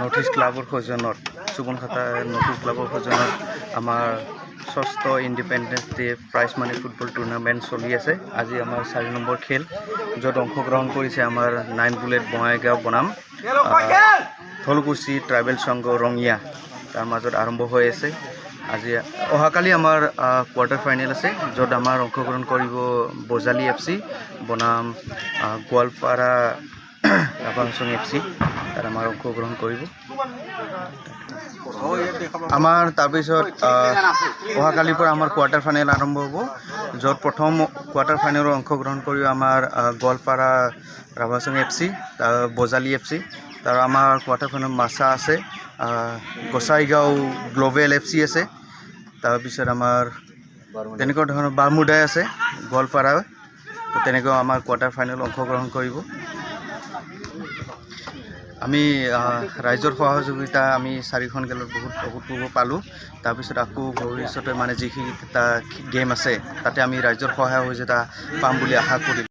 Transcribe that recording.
North east ক্লাবৰ সৌজন্যত সুবনখাতা north east ক্লাবৰ সৌজন্যত আমাৰ ষষ্ঠ independence day prize money football tournament চলি আছে। আজি আমাৰ 4 নম্বৰ খেল, য'ত অংশগ্ৰহণ কৰিছে আমাৰ 9 বুলেট বঙাইগাঁও বনাম ধলকুছি ট্ৰাইবেল সংঘ ৰঙিয়া, তাৰ মাজত আৰম্ভ হৈ আছে। আজি অহাকালি আমাৰ কোৱাৰ্টাৰ ফাইনেল আছে, য'ত আমাৰ অংশগ্ৰহণ কৰিব বজালি FC বনাম গোৱালপাৰা ৰাভাংছং FC, তাত আমাৰ অংশগ্ৰহণ কৰিব। আমাৰ তাৰপিছত অহাকালিৰ পৰা আমাৰ কোৱাৰ্টাৰ ফাইনেল আৰম্ভ হ'ব, য'ত প্ৰথম কোৱাৰ্টাৰ ফাইনেলত অংশগ্ৰহণ কৰিব আমাৰ গোৱালপাৰা ৰাভাংছং FC, বজালি FC। তাৰ আমাৰ কোৱাৰ্টাৰ ফাইনেল মাছা আছে, গোসাইগাঁও গ্লোবেল FC আছে, তাৰপিছত আমাৰ তেনেকুৱা ধৰণৰ বামুদাই আছে গোৱালপাৰা, তেনেকৈ আমাৰ কোৱাৰ্টাৰ ফাইনেল অংশগ্ৰহণ কৰিব। আমি ৰাইজৰ সহযোগিতা আমি 4খন খেলত বহুত অভূতপূৰ্ব পালোঁ। তাৰপিছত আকৌ ভৱিষ্যতে মানে যিকেইটা গেম আছে তাতে আমি ৰাইজৰ সহায় সহযোগিতা পাম বুলি আশা কৰিলোঁ।